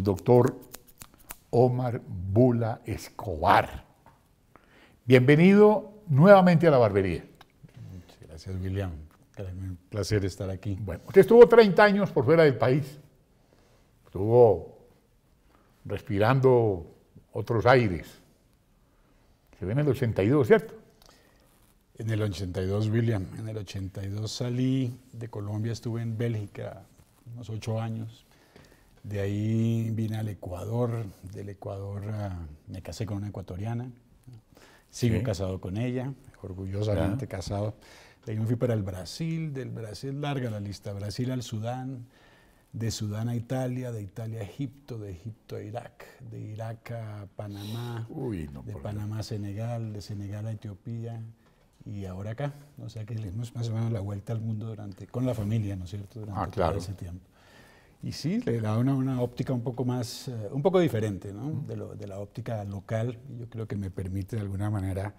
el doctor Omar Bula Escobar. Bienvenido nuevamente a La Barbería. Muchas gracias, William. Un placer estar aquí. Bueno, usted estuvo 30 años por fuera del país. Estuvo respirando otros aires. Se ve en el 82, ¿cierto? En el 82, William. En el 82 salí de Colombia, estuve en Bélgica unos 8 años. De ahí vine al Ecuador. Del Ecuador me casé con una ecuatoriana. Sigo casado con ella, orgullosamente casado. De ahí me fui para el Brasil. Del Brasil, larga la lista. Brasil al Sudán. De Sudán a Italia, de Italia a Egipto, de Egipto a Irak, de Irak a Panamá, de Panamá a Senegal, de Senegal a Etiopía y ahora acá. O sea que le dimos más o menos la vuelta al mundo con la familia, ¿no es cierto?, durante todo ese tiempo. Y sí, le da una óptica un poco diferente, ¿no?, de la óptica local. Yo creo que me permite de alguna manera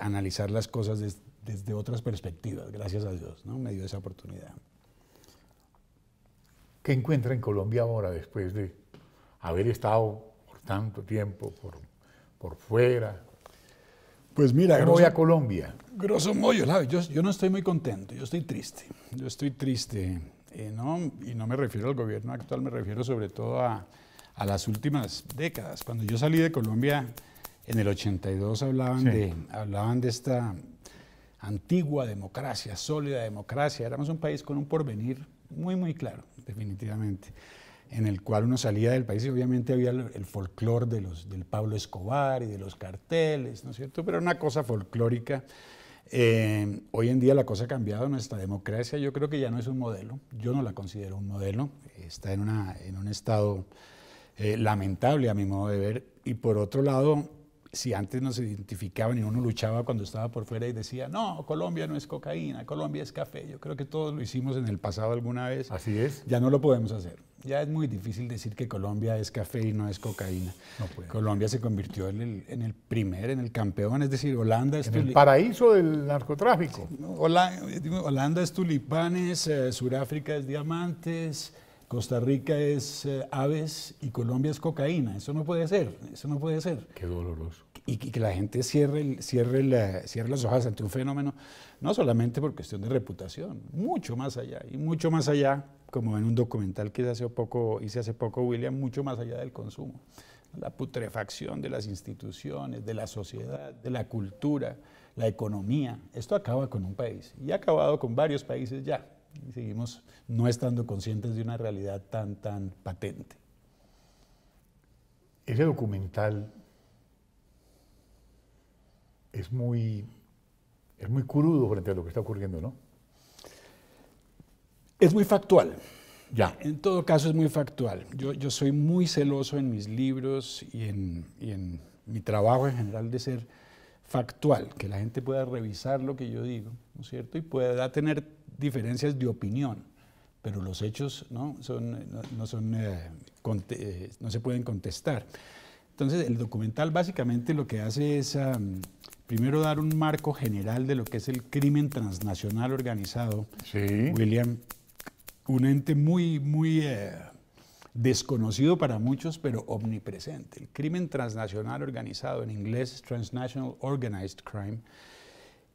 analizar las cosas desde otras perspectivas, gracias a Dios, ¿no?, me dio esa oportunidad. ¿Qué encuentra en Colombia ahora después de haber estado por tanto tiempo por fuera? Pues mira, ¿Cómo voy a Colombia? Grosso modo, yo no estoy muy contento, yo estoy triste. Yo estoy triste, ¿no? Y no me refiero al gobierno actual, me refiero sobre todo a las últimas décadas. Cuando yo salí de Colombia en el 82 hablaban de esta antigua democracia, sólida democracia. Éramos un país con un porvenir muy, muy claro, definitivamente, en el cual uno salía del país y obviamente había el folclore del Pablo Escobar y de los carteles, ¿no es cierto? Pero era una cosa folclórica. Hoy en día la cosa ha cambiado, nuestra democracia yo creo que ya no es un modelo, yo no la considero un modelo, está en un estado lamentable a mi modo de ver, y por otro lado, si antes nos identificaban y uno luchaba cuando estaba por fuera y decía, no, Colombia no es cocaína, Colombia es café. Yo creo que todos lo hicimos en el pasado alguna vez. Así es. Ya no lo podemos hacer. Ya es muy difícil decir que Colombia es café y no es cocaína. No puede. Colombia se convirtió en el campeón, es decir, Holanda es... En el paraíso del narcotráfico. Holanda es tulipanes, Sudáfrica es diamantes, Costa Rica es aves y Colombia es cocaína. Eso no puede ser, eso no puede ser. Qué doloroso. Y que la gente cierre las hojas ante un fenómeno, no solamente por cuestión de reputación, mucho más allá, y mucho más allá, como en un documental que hice hace poco, William, mucho más allá del consumo. La putrefacción de las instituciones, de la sociedad, de la cultura, la economía. Esto acaba con un país y ha acabado con varios países ya. Y seguimos no estando conscientes de una realidad tan patente. Ese documental es muy crudo frente a lo que está ocurriendo, ¿no? Es muy factual. Ya. En todo caso es muy factual. Yo soy muy celoso en mis libros y en mi trabajo en general de ser factual, que la gente pueda revisar lo que yo digo, ¿no es cierto? Y pueda tener diferencias de opinión, pero los hechos no se pueden contestar. Entonces, el documental básicamente lo que hace es primero dar un marco general de lo que es el crimen transnacional organizado. Sí. William, un ente muy desconocido para muchos, pero omnipresente. El crimen transnacional organizado, en inglés Transnational Organized Crime,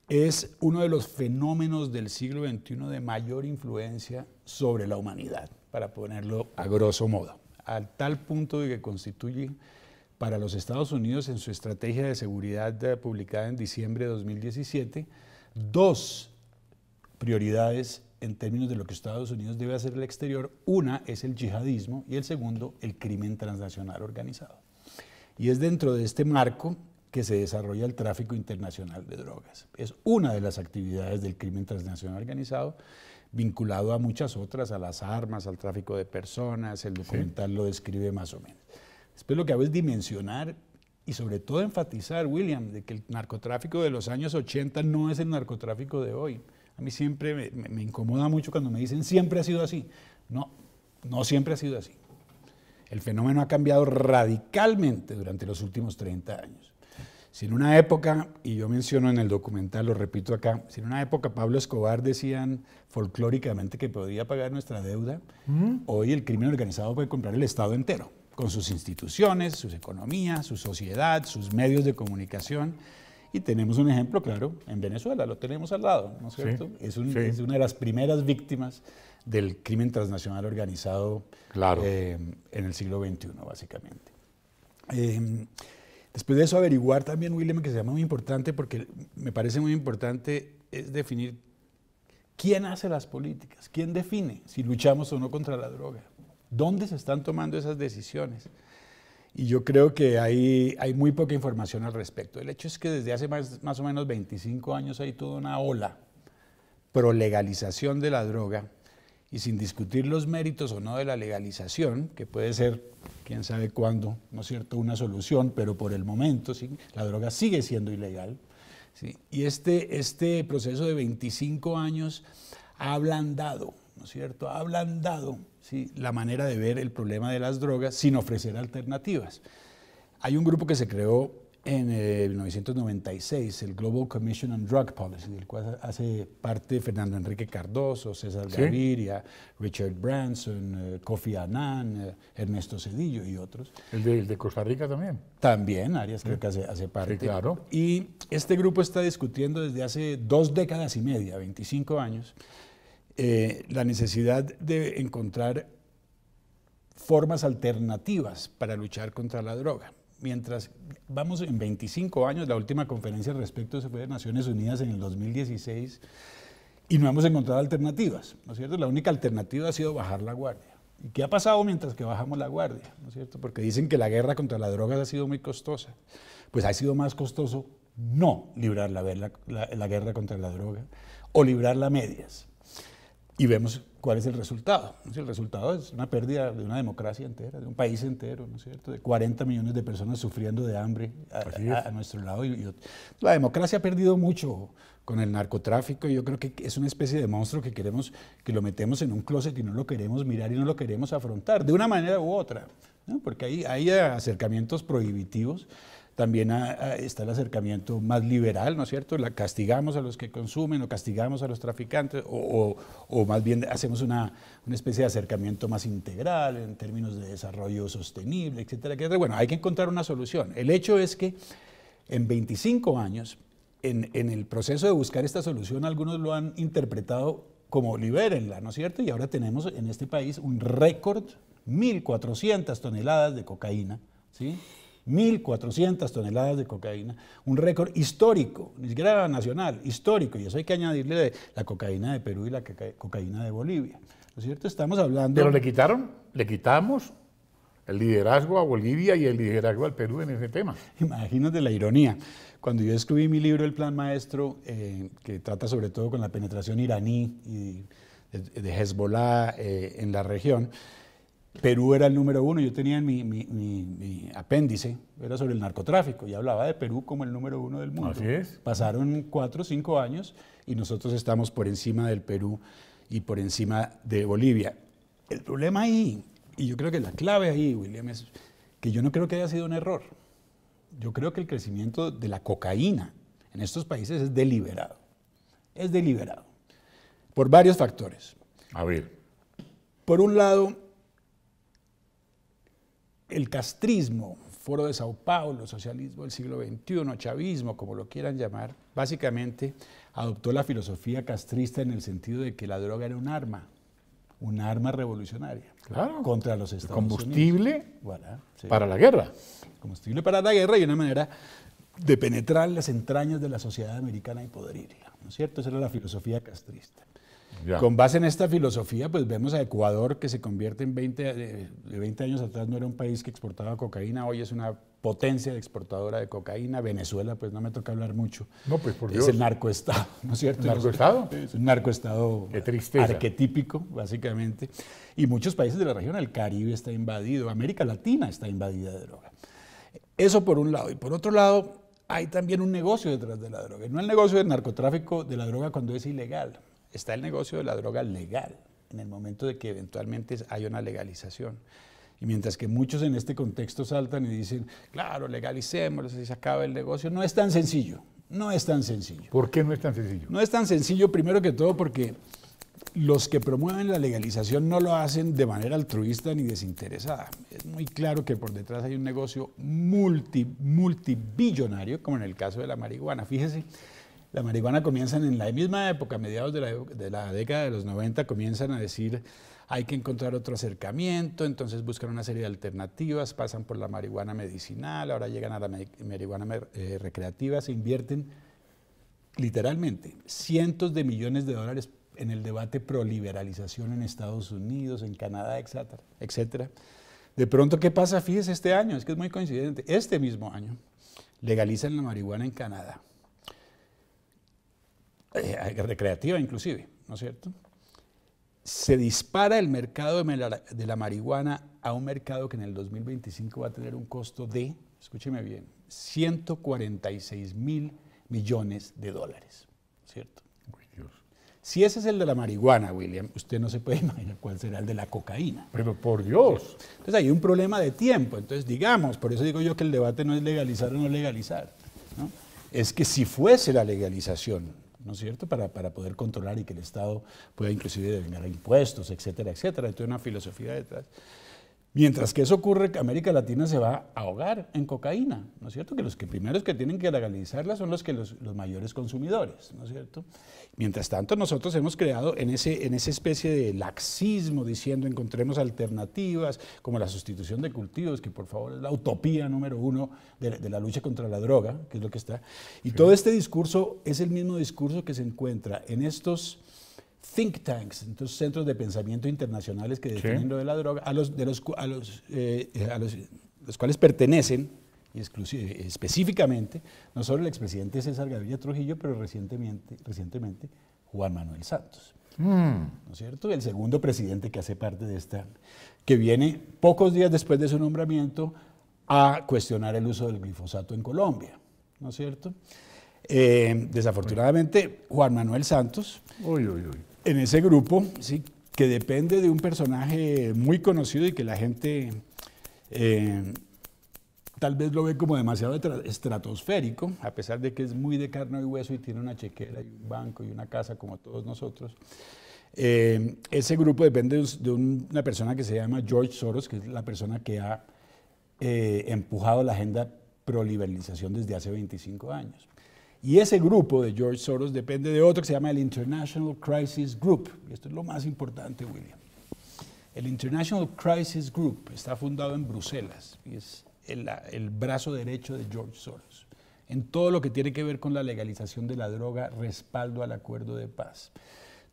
es uno de los fenómenos del siglo XXI de mayor influencia sobre la humanidad, para ponerlo a grosso modo, al tal punto de que constituye para los Estados Unidos, en su estrategia de seguridad publicada en diciembre de 2017, 2 prioridades en términos de lo que Estados Unidos debe hacer al exterior. Una es el yihadismo y el segundo, el crimen transnacional organizado. Y es dentro de este marco que se desarrolla el tráfico internacional de drogas. Es una de las actividades del crimen transnacional organizado, vinculado a muchas otras, a las armas, al tráfico de personas. El documental lo describe más o menos. Después lo que hago es dimensionar y sobre todo enfatizar, William, de que el narcotráfico de los años 80 no es el narcotráfico de hoy. A mí siempre me incomoda mucho cuando me dicen siempre ha sido así. No, no siempre ha sido así. El fenómeno ha cambiado radicalmente durante los últimos 30 años. Si en una época, y yo menciono en el documental, lo repito acá, si en una época Pablo Escobar decían folclóricamente que podía pagar nuestra deuda, hoy el crimen organizado puede comprar el Estado entero, con sus instituciones, sus economías, su sociedad, sus medios de comunicación. Y tenemos un ejemplo claro en Venezuela, lo tenemos al lado, ¿no es cierto? Sí, es una de las primeras víctimas del crimen transnacional organizado en el siglo XXI, básicamente. Después de eso, averiguar también, William, que se llama muy importante, porque me parece muy importante, es definir quién hace las políticas, quién define si luchamos o no contra la droga, dónde se están tomando esas decisiones. Y yo creo que hay muy poca información al respecto. El hecho es que desde hace más o menos 25 años hay toda una ola pro legalización de la droga, y sin discutir los méritos o no de la legalización, que puede ser, quién sabe cuándo, ¿no es cierto?, una solución, pero por el momento ¿sí?, la droga sigue siendo ilegal. ¿Sí? Y este proceso de 25 años ha ablandado, ¿no es cierto?, ha ablandado ¿sí?, la manera de ver el problema de las drogas sin ofrecer alternativas. Hay un grupo que se creó en 1996, el Global Commission on Drug Policy, del cual hace parte Fernando Enrique Cardoso, César Gaviria, Richard Branson, Kofi Annan, Ernesto Zedillo y otros. ¿El de Costa Rica también? También, Arias creo que hace parte. Sí, claro. Y este grupo está discutiendo desde hace 2 décadas y media, 25 años, la necesidad de encontrar formas alternativas para luchar contra la droga. Mientras vamos en 25 años, la última conferencia al respecto se fue de Naciones Unidas en el 2016 y no hemos encontrado alternativas, ¿no es cierto? La única alternativa ha sido bajar la guardia. ¿Y qué ha pasado mientras que bajamos la guardia? ¿No es cierto? Porque dicen que la guerra contra las drogas ha sido muy costosa. Pues ha sido más costoso no librar la guerra contra la droga o librarla a medias. Y vemos cuál es el resultado. El resultado es una pérdida de una democracia entera, de un país entero, ¿no es cierto?, de 40 millones de personas sufriendo de hambre a nuestro lado. La democracia ha perdido mucho con el narcotráfico y yo creo que es una especie de monstruo que queremos, que lo metemos en un closet y no lo queremos mirar y no lo queremos afrontar, de una manera u otra, ¿no? Porque hay acercamientos prohibitivos. También está el acercamiento más liberal, ¿no es cierto? Castigamos a los que consumen o castigamos a los traficantes o más bien hacemos una especie de acercamiento más integral en términos de desarrollo sostenible, etcétera, etcétera. Bueno, hay que encontrar una solución. El hecho es que en 25 años, en el proceso de buscar esta solución, algunos lo han interpretado como libérenla, ¿no es cierto? Y ahora tenemos en este país un récord, 1.400 toneladas de cocaína, ¿sí? 1.400 toneladas de cocaína, un récord histórico, ni siquiera nacional, histórico, y eso hay que añadirle la cocaína de Perú y la cocaína de Bolivia, ¿no es cierto? Estamos hablando... Pero le quitamos el liderazgo a Bolivia y el liderazgo al Perú en ese tema. Imagínate la ironía. Cuando yo escribí mi libro El Plan Maestro, que trata sobre todo con la penetración iraní y de Hezbollah en la región, Perú era el número 1, yo tenía en mi apéndice, era sobre el narcotráfico, y hablaba de Perú como el número 1 del mundo. Así es. Pasaron 4 o 5 años y nosotros estamos por encima del Perú y por encima de Bolivia. El problema ahí, y yo creo que la clave ahí, William, es que yo no creo que haya sido un error. Yo creo que el crecimiento de la cocaína en estos países es deliberado. Es deliberado. Por varios factores. A ver. Por un lado, el castrismo, Foro de Sao Paulo, socialismo del siglo XXI, chavismo, como lo quieran llamar, básicamente adoptó la filosofía castrista en el sentido de que la droga era un arma revolucionaria, claro, contra los Estados combustible Unidos. Voilà, sí. Para la guerra. Combustible para la guerra y una manera de penetrar las entrañas de la sociedad americana y poderirla, ¿no es cierto? Esa era la filosofía castrista. Ya. Con base en esta filosofía, pues vemos a Ecuador, que se convierte en 20 años atrás no era un país que exportaba cocaína, hoy es una potencia exportadora de cocaína. Venezuela, pues no me toca hablar mucho. No, pues por Dios. Es el narcoestado, ¿no es cierto? ¿Narcoestado? Es un narcoestado arquetípico, básicamente. Y muchos países de la región, el Caribe está invadido, América Latina está invadida de droga. Eso por un lado. Y por otro lado, hay también un negocio detrás de la droga. No el negocio del narcotráfico de la droga cuando es ilegal. Está el negocio de la droga legal, en el momento de que eventualmente haya una legalización. Y mientras que muchos en este contexto saltan y dicen, claro, legalicémoslo, si se acaba el negocio, no es tan sencillo, no es tan sencillo. ¿Por qué no es tan sencillo? No es tan sencillo, primero que todo, porque los que promueven la legalización no lo hacen de manera altruista ni desinteresada. Es muy claro que por detrás hay un negocio multibillonario, como en el caso de la marihuana. Fíjese, la marihuana comienzan en la misma época, a mediados de la década de los 90, comienzan a decir hay que encontrar otro acercamiento, entonces buscan una serie de alternativas, pasan por la marihuana medicinal, ahora llegan a la marihuana recreativa, se invierten literalmente cientos de millones de dólares en el debate pro liberalización en Estados Unidos, en Canadá, etcétera. De pronto, ¿qué pasa? Fíjese este año, es que es muy coincidente, este mismo año legalizan la marihuana en Canadá, recreativa inclusive, ¿no es cierto? Se dispara el mercado de la marihuana a un mercado que en el 2025 va a tener un costo de, escúcheme bien, 146.000 millones de dólares, ¿cierto? Dios. Si ese es el de la marihuana, William, usted no se puede imaginar cuál será el de la cocaína. Pero por Dios. Entonces hay un problema de tiempo. Entonces digamos, por eso digo yo que el debate no es legalizar o no legalizar, ¿no? Es que si fuese la legalización, ¿no es cierto?, para poder controlar y que el Estado pueda inclusive devengar impuestos, etcétera, etcétera. Hay toda una filosofía detrás. Mientras que eso ocurre, América Latina se va a ahogar en cocaína, ¿no es cierto? Que los primeros que tienen que legalizarla son los mayores consumidores, ¿no es cierto? Mientras tanto, nosotros hemos creado en esa especie de laxismo, diciendo encontremos alternativas, como la sustitución de cultivos, que por favor es la utopía número uno de la lucha contra la droga, que es lo que está. Y sí, todo este discurso es el mismo discurso que se encuentra en estos think tanks, entonces centros de pensamiento internacionales que defienden lo de la droga, a los cuales pertenecen y específicamente no solo el expresidente César Gaviria Trujillo, pero recientemente Juan Manuel Santos, ¿no es cierto? El segundo presidente que hace parte de esta, que viene pocos días después de su nombramiento a cuestionar el uso del glifosato en Colombia, ¿no es cierto? Desafortunadamente, Juan Manuel Santos, en ese grupo, sí, que depende de un personaje muy conocido y que la gente tal vez lo ve como demasiado estratosférico, a pesar de que es muy de carne y hueso y tiene una chequera y un banco y una casa como todos nosotros. Ese grupo depende de una persona que se llama George Soros, que es la persona que ha empujado la agenda pro liberalización desde hace 25 años. Y ese grupo de George Soros depende de otro que se llama el International Crisis Group. Y esto es lo más importante, William. El International Crisis Group está fundado en Bruselas y es el brazo derecho de George Soros. En todo lo que tiene que ver con la legalización de la droga, respaldo al acuerdo de paz,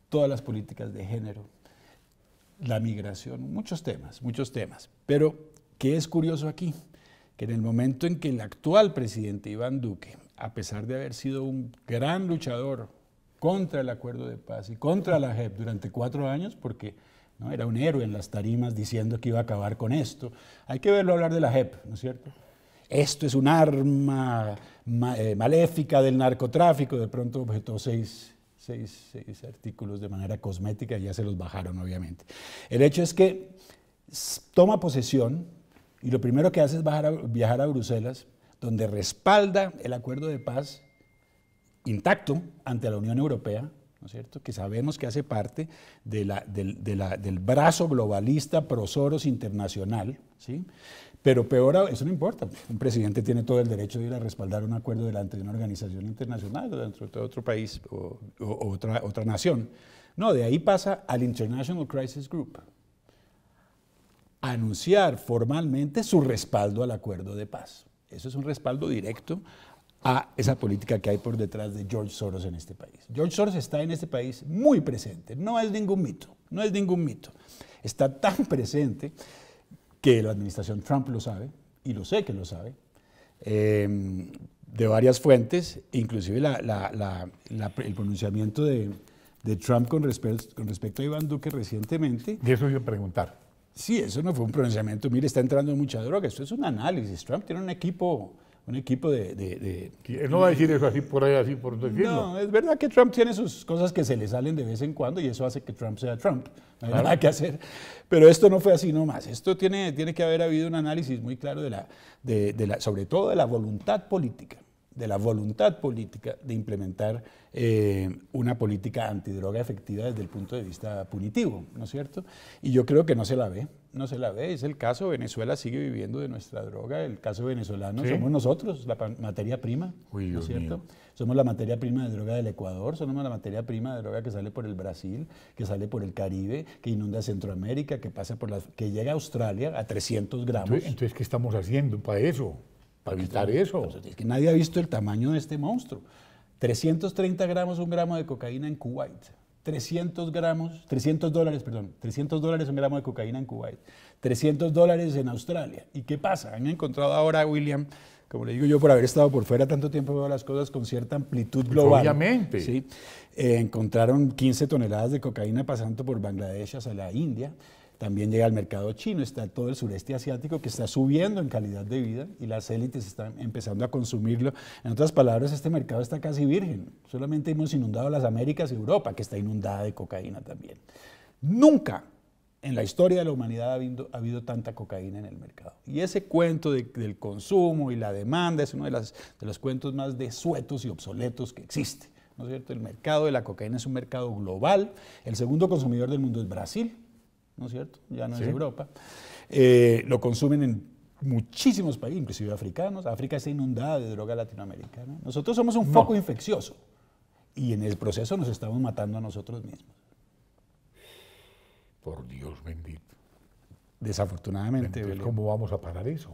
todas las políticas de género, la migración, muchos temas. Pero, ¿qué es curioso aquí? Que en el momento en que el actual presidente Iván Duque, a pesar de haber sido un gran luchador contra el acuerdo de paz y contra la JEP durante 4 años, porque ¿no? Era un héroe en las tarimas diciendo que iba a acabar con esto. Hay que verlo hablar de la JEP, ¿no es cierto? Esto es un arma maléfica del narcotráfico. De pronto objetó seis artículos de manera cosmética y ya se los bajaron, obviamente. El hecho es que toma posesión y lo primero que hace es viajar a Bruselas, donde respalda el acuerdo de paz intacto ante la Unión Europea, ¿no es cierto?, que sabemos que hace parte del brazo globalista pro Soros internacional, ¿sí? Pero peor, eso no importa, un presidente tiene todo el derecho de ir a respaldar un acuerdo delante de una organización internacional o dentro de otro país o otra nación. No, de ahí pasa al International Crisis Group a anunciar formalmente su respaldo al acuerdo de paz. Eso es un respaldo directo a esa política que hay por detrás de George Soros en este país. George Soros está en este país muy presente, no es ningún mito. Está tan presente que la administración Trump lo sabe, y lo sé que lo sabe, de varias fuentes, inclusive el pronunciamiento de Trump con respecto a Iván Duque recientemente. De eso iba a preguntar. Sí, eso no fue un pronunciamiento, mire, está entrando mucha droga, esto es un análisis. Trump tiene un equipo un equipo Él no va a decir eso así por ahí, así por decirlo. No, es verdad que Trump tiene sus cosas que se le salen de vez en cuando y eso hace que Trump sea Trump. No hay nada que hacer. Pero esto no fue así nomás. Esto tiene que haber habido un análisis muy claro sobre todo de la voluntad política. De la voluntad política de implementar una política antidroga efectiva desde el punto de vista punitivo, ¿no es cierto? Y yo creo que no se la ve, no se la ve. Es el caso, Venezuela sigue viviendo de nuestra droga, el caso venezolano, ¿sí? Somos nosotros, la materia prima, ¿no es cierto? Mío. Somos la materia prima de droga del Ecuador, somos la materia prima de droga que sale por el Brasil, que sale por el Caribe, que inunda Centroamérica, que pasa que llega a Australia a 300 gramos. Entonces, ¿qué estamos haciendo para eso? Para evitar eso. Es que nadie ha visto el tamaño de este monstruo. 330 gramos, un gramo de cocaína en Kuwait. 300 dólares, un gramo de cocaína en Kuwait. $300 en Australia. ¿Y qué pasa? Han encontrado ahora, William, como le digo yo, por haber estado por fuera tanto tiempo, veo las cosas con cierta amplitud global. Obviamente. ¿Sí? Encontraron 15 toneladas de cocaína pasando por Bangladesh hacia la India. También llega al mercado chino, está todo el sureste asiático que está subiendo en calidad de vida y las élites están empezando a consumirlo. En otras palabras, este mercado está casi virgen. Solamente hemos inundado las Américas y Europa, que está inundada de cocaína también. Nunca en la historia de la humanidad ha habido tanta cocaína en el mercado. Y ese cuento del consumo y la demanda es uno de los cuentos más desuetos y obsoletos que existe, ¿no es cierto? El mercado de la cocaína es un mercado global. El segundo consumidor del mundo es Brasil, ¿no es cierto? Ya no es Europa. Lo consumen en muchísimos países, inclusive africanos. África está inundada de droga latinoamericana. Nosotros somos un foco infeccioso y en el proceso nos estamos matando a nosotros mismos. Por Dios bendito. Desafortunadamente. Entonces, ¿cómo vamos a parar eso?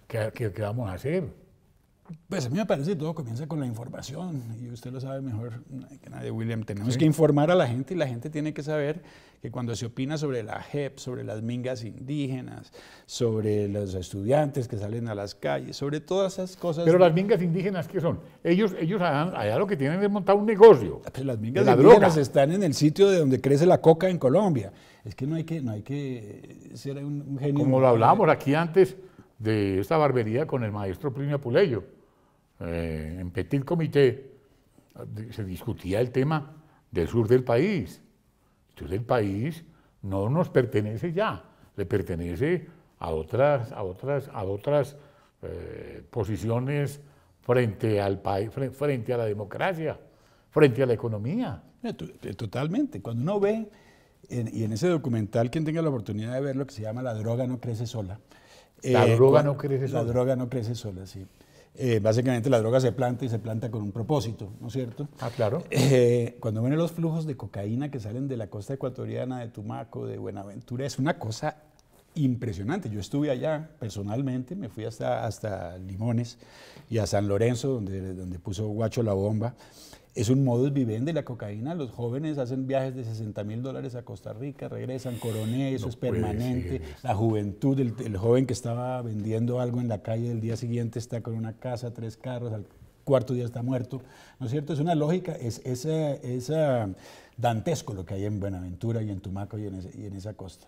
¿Qué vamos a hacer? Pues a mí me parece que todo comienza con la información y usted lo sabe mejor que nadie, William. Tenemos que informar a la gente y la gente tiene que saber que cuando se opina sobre la JEP, sobre las mingas indígenas, sobre los estudiantes que salen a las calles, sobre todas esas cosas... Pero las mingas indígenas, ¿qué son? Ellos allá lo que tienen es montar un negocio. Pues las mingas indígenas están en el sitio de donde crece la coca en Colombia. Es que no hay que ser un genio... Como lo hablábamos aquí antes de esta barbería con el maestro Plinio Apuleyo. En Petit Comité se discutía el tema del sur del país. El sur del país no nos pertenece ya, le pertenece a otras posiciones frente al país, frente a la democracia, frente a la economía. Totalmente. Cuando uno ve, y en ese documental, quien tenga la oportunidad de ver lo que se llama La droga no crece sola. La droga no crece sola. La droga no crece sola, sí. Básicamente la droga se planta y se planta con un propósito, ¿no es cierto? Ah, claro. Cuando ven los flujos de cocaína que salen de la costa ecuatoriana, de Tumaco, de Buenaventura, es una cosa impresionante. Yo estuve allá personalmente, me fui hasta Limones y a San Lorenzo, donde puso Guacho la bomba. Es un modus vivendi la cocaína. Los jóvenes hacen viajes de $60.000 a Costa Rica, regresan, coroné, eso es permanente. La juventud, el joven que estaba vendiendo algo en la calle el día siguiente está con una casa, 3 carros, al cuarto día está muerto. ¿No es cierto? Es una lógica, es dantesco lo que hay en Buenaventura y en Tumaco y en esa costa.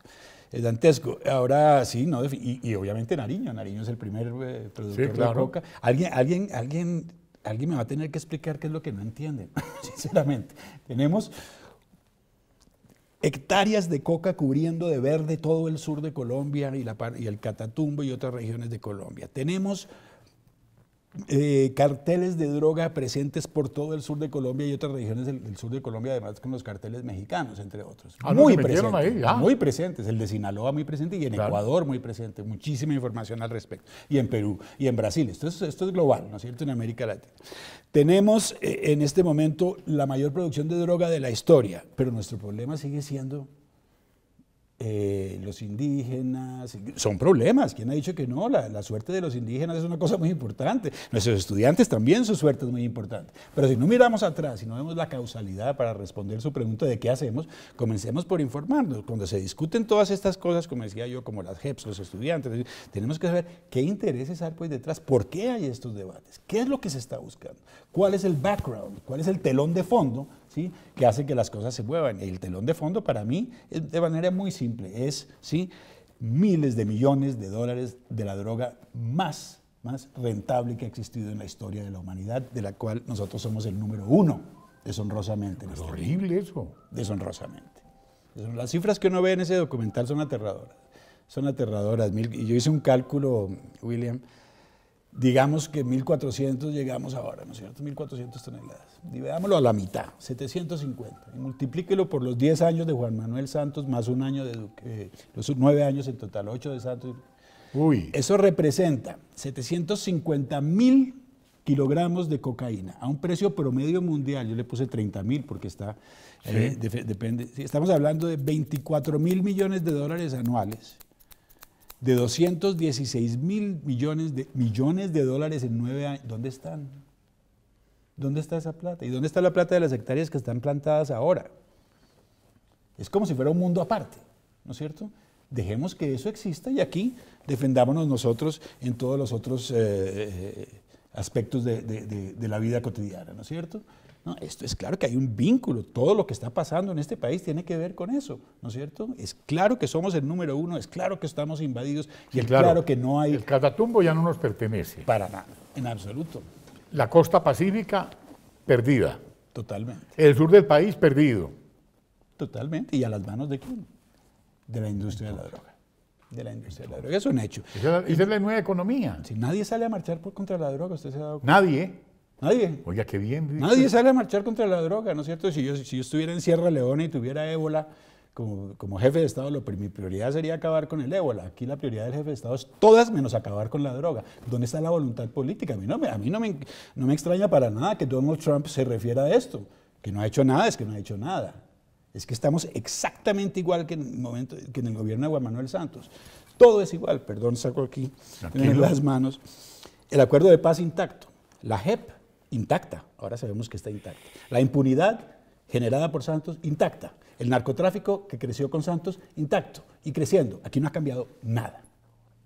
Es dantesco. Ahora sí, no, y obviamente Nariño. Nariño es el primer productor de coca. Alguien me va a tener que explicar qué es lo que no entienden, sinceramente. Tenemos hectáreas de coca cubriendo de verde todo el sur de Colombia y el Catatumbo y otras regiones de Colombia. Tenemos carteles de droga presentes por todo el sur de Colombia y otras regiones del sur de Colombia, además con los carteles mexicanos, entre otros. Muy presentes, el de Sinaloa muy presente y en Ecuador muy presente, muchísima información al respecto. Y en Perú y en Brasil, esto es global, ¿no es cierto?, en América Latina. Tenemos en este momento la mayor producción de droga de la historia, pero nuestro problema sigue siendo los indígenas. Son problemas. ¿Quién ha dicho que no? La suerte de los indígenas es una cosa muy importante. Nuestros estudiantes también, su suerte es muy importante. Pero si no miramos atrás, si no vemos la causalidad para responder su pregunta de qué hacemos, comencemos por informarnos. Cuando se discuten todas estas cosas, como decía yo, como las JEPs, los estudiantes, tenemos que saber qué intereses hay pues detrás, por qué hay estos debates, qué es lo que se está buscando, cuál es el background, cuál es el telón de fondo, ¿sí?, que hace que las cosas se muevan. El telón de fondo para mí es de manera muy simple, es, ¿sí?, miles de millones de dólares de la droga más más rentable que ha existido en la historia de la humanidad, de la cual nosotros somos el número 1, deshonrosamente. Es horrible eso. Deshonrosamente. Las cifras que uno ve en ese documental son aterradoras. Son aterradoras. Y yo hice un cálculo, William, digamos que 1.400 llegamos ahora, ¿no es cierto? 1.400 toneladas. Dividámoslo a la mitad, 750. Y multiplíquelo por los 10 años de Juan Manuel Santos más un año de Duque, los 9 años en total, 8 de Santos. Uy. Eso representa 750.000 kilogramos de cocaína a un precio promedio mundial. Yo le puse 30.000 porque está, depende. Estamos hablando de 24.000 millones de dólares anuales, de 216.000 millones de dólares en 9 años. ¿Dónde están? ¿Dónde está esa plata? ¿Y dónde está la plata de las hectáreas que están plantadas ahora? Es como si fuera un mundo aparte, ¿no es cierto? Dejemos que eso exista y aquí defendámonos nosotros en todos los otros aspectos de la vida cotidiana, ¿no es cierto? No, esto es claro que hay un vínculo, todo lo que está pasando en este país tiene que ver con eso, ¿no es cierto? Es claro que somos el número 1, es claro que estamos invadidos y es claro que no hay... El Catatumbo ya no nos pertenece. Para nada, en absoluto. La costa pacífica, perdida. Totalmente. El sur del país, perdido. Totalmente. ¿Y a las manos de quién? De la industria de la droga. De la industria de la droga. Es un hecho. Esa es la nueva economía. Si nadie sale a marchar contra la droga, usted se ha dado cuenta. Nadie. Nadie. Oiga, qué bien. Nadie sale a marchar contra la droga, ¿no es cierto? Si yo estuviera en Sierra Leona y tuviera ébola, como jefe de Estado, mi prioridad sería acabar con el ébola. Aquí la prioridad del jefe de Estado es todas menos acabar con la droga. ¿Dónde está la voluntad política? A mí no me extraña para nada que Donald Trump se refiera a esto. Que no ha hecho nada, es que no ha hecho nada. Es que estamos exactamente igual que en el gobierno de Juan Manuel Santos. Todo es igual, perdón, saco aquí en las manos. El acuerdo de paz intacto, la JEP intacta, ahora sabemos que está intacta. La impunidad generada por Santos, intacta. El narcotráfico que creció con Santos, intacto y creciendo. Aquí no ha cambiado nada,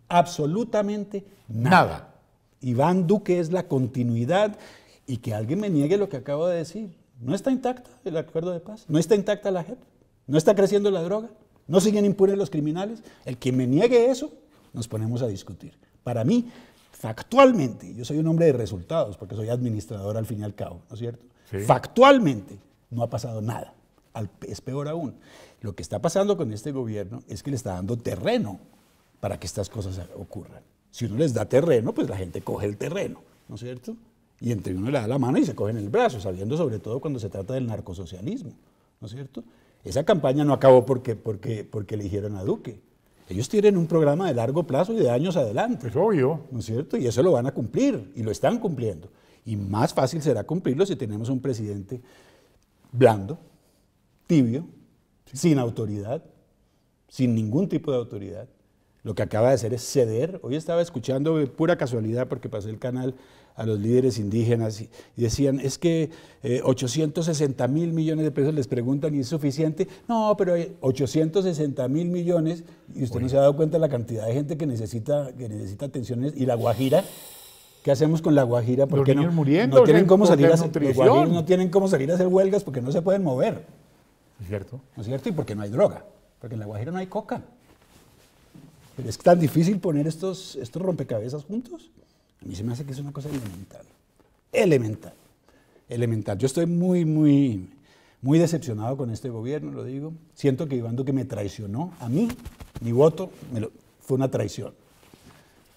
absolutamente nada. Iván Duque es la continuidad y que alguien me niegue lo que acabo de decir. No está intacta el acuerdo de paz, no está intacta la JEP, no está creciendo la droga, no siguen impunes los criminales. El que me niegue eso, nos ponemos a discutir. Para mí, factualmente, yo soy un hombre de resultados, porque soy administrador al fin y al cabo, ¿no es cierto? Sí. Factualmente, no ha pasado nada. Es peor aún. Lo que está pasando con este gobierno es que le está dando terreno para que estas cosas ocurran. Si uno les da terreno, pues la gente coge el terreno, ¿no es cierto? Y entre uno le da la mano y se cogen el brazo, sabiendo sobre todo cuando se trata del narcosocialismo, ¿no es cierto? Esa campaña no acabó porque eligieron a Duque. Ellos tienen un programa de largo plazo y de años adelante. Es obvio. ¿No es cierto? Y eso lo van a cumplir, y lo están cumpliendo. Y más fácil será cumplirlo si tenemos un presidente blando, tibio, sin autoridad, sin ningún tipo de autoridad. Lo que acaba de hacer es ceder. Hoy estaba escuchando, de pura casualidad, porque pasé el canal a los líderes indígenas y decían, es que 860.000 millones de pesos les preguntan, ¿y es suficiente? No, pero hay 860.000 millones y usted no se ha dado cuenta de la cantidad de gente que necesita atenciones. ¿Y la Guajira? ¿Qué hacemos con la Guajira? Los niños muriendo, no tienen cómo salir los guajiros no tienen cómo salir a hacer huelgas porque no se pueden mover. ¿Es cierto? ¿No es cierto? Y porque no hay droga, porque en la Guajira no hay coca. Pero es tan difícil poner estos rompecabezas juntos. A mí se me hace que es una cosa elemental. Yo estoy muy decepcionado con este gobierno, lo digo. Siento que Iván Duque me traicionó. A mí, mi voto fue una traición.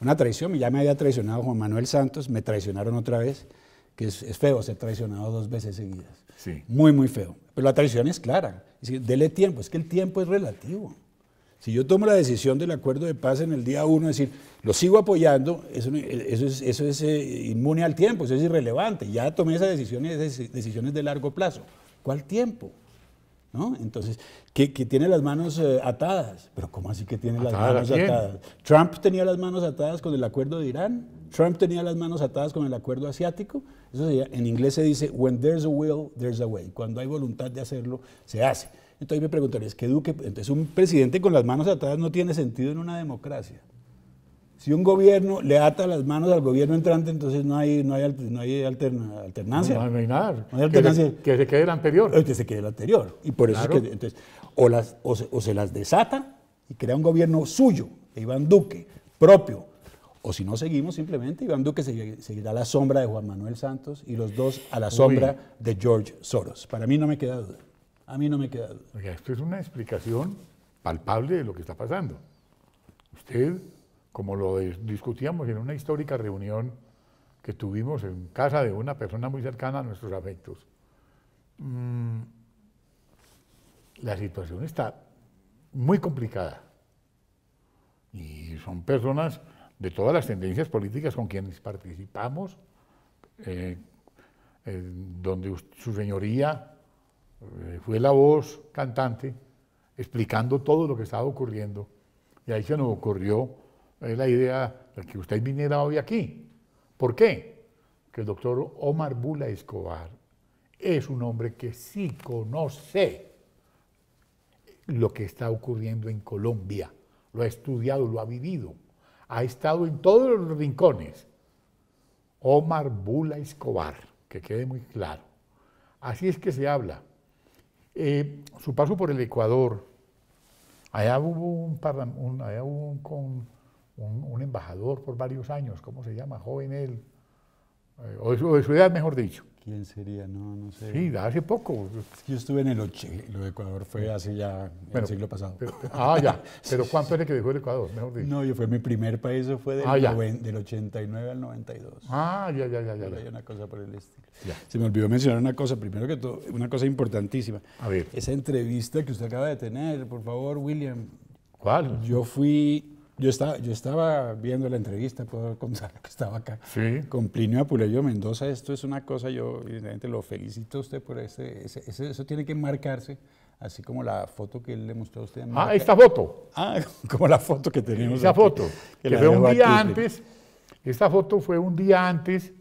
Una traición, ya me había traicionado Juan Manuel Santos, me traicionaron otra vez, que es feo ser traicionado 2 veces seguidas. Sí. Muy feo. Pero la traición es clara. Es decir, dele tiempo, es que el tiempo es relativo. Si yo tomo la decisión del acuerdo de paz en el día 1, es decir, lo sigo apoyando, eso es inmune al tiempo, eso es irrelevante. Ya tomé esas decisiones de largo plazo. ¿Cuál tiempo? ¿No? Entonces, que tiene las manos atadas. ¿Pero cómo así que tiene las manos atadas? Trump tenía las manos atadas con el acuerdo de Irán. Trump tenía las manos atadas con el acuerdo asiático. Eso en inglés se dice, when there's a will, there's a way. Cuando hay voluntad de hacerlo, se hace. Entonces me preguntaría, ¿es que Duque, entonces un presidente con las manos atadas no tiene sentido en una democracia? Si un gobierno le ata las manos al gobierno entrante, entonces no hay alternancia. No hay nada. No hay alternancia. Que se quede el anterior. Que se quede el anterior. Y por eso claro. es que entonces, o se las desata y crea un gobierno suyo, de Iván Duque, propio, O si no seguimos simplemente, Iván Duque seguirá a la sombra de Juan Manuel Santos y los dos a la sombra de George Soros. Para mí no me queda duda. A mí no me queda duda. Oiga, esto es una explicación palpable de lo que está pasando. Usted, como lo discutíamos en una histórica reunión que tuvimos en casa de una persona muy cercana a nuestros afectos, la situación está muy complicada. Y son personas de todas las tendencias políticas con quienes participamos, donde su señoría fue la voz cantante explicando todo lo que estaba ocurriendo. Y ahí se nos ocurrió la idea de que usted viniera hoy aquí. ¿Por qué? Que el doctor Omar Bula Escobar es un hombre que sí conoce lo que está ocurriendo en Colombia. Lo ha estudiado, lo ha vivido. Ha estado en todos los rincones. Omar Bula Escobar, que quede muy claro. Así es que se habla. Su paso por el Ecuador, allá hubo un embajador por varios años, ¿cómo se llama? Joven él, o de su edad, mejor dicho. ¿Quién sería? No sé. Sí, hace poco. Yo estuve en lo de Ecuador, fue hace ya el siglo pasado. Ya. Pero ¿cuánto es el que dejó el Ecuador, mejor dicho? No, fue mi primer país, eso fue del 89 al 92. Ya. Hay una cosa por el estilo. Ya. Se me olvidó mencionar una cosa, primero que todo, una cosa importantísima. A ver. Esa entrevista que usted acaba de tener, por favor, William. ¿Cuál? Yo estaba viendo la entrevista, puedo contar que estaba acá, sí, con Plinio Apuleyo Mendoza. Esto es una cosa, yo evidentemente lo felicito a usted por eso tiene que marcarse, así como la foto que él le mostró a usted. Esta foto. Como la foto que tenemos Esa aquí, foto, que fue un día aquí, antes, esta foto fue un día antes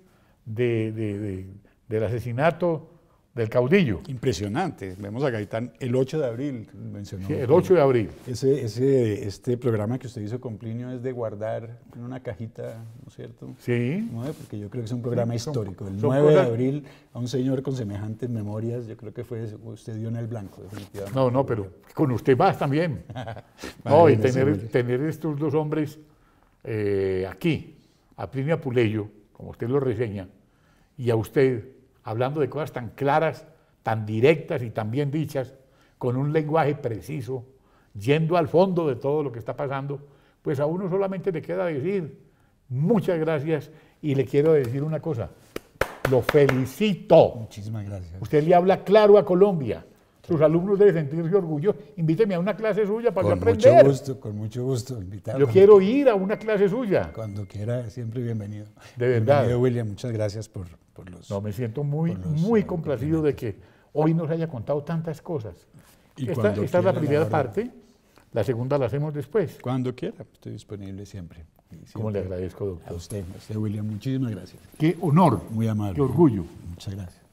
del asesinato del caudillo. Impresionante. Vemos acá, están el 8 de abril, mencionó. Sí, el 8 de abril. Este programa que usted hizo con Plinio es de guardar en una cajita, ¿no es cierto? Sí. Porque yo creo que es un programa histórico. El son 9 de cosas... abril, a un señor con semejantes memorias, yo creo que usted dio en el blanco, definitivamente. No, pero con usted vas también. No, y tener estos dos hombres aquí, a Plinio Apuleyo, como usted lo reseña, y a usted, hablando de cosas tan claras, tan directas y tan bien dichas, con un lenguaje preciso, yendo al fondo de todo lo que está pasando, pues a uno solamente le queda decir muchas gracias y le quiero decir una cosa, lo felicito. Muchísimas gracias. Usted le habla claro a Colombia. Sus alumnos deben sentirse orgullosos. Invíteme a una clase suya para aprender. Con mucho gusto, invitarlo. Yo quiero ir a una clase suya. Cuando quiera, siempre bienvenido. De verdad. Bienvenido, William, muchas gracias por los... No, me siento muy complacido de que hoy nos haya contado tantas cosas. Esta es la primera parte, la segunda la hacemos después. Cuando quiera, estoy disponible siempre. Como le agradezco, doctor. A usted, William, muchísimas gracias. Qué honor. Muy amable. Qué orgullo. Muchas gracias.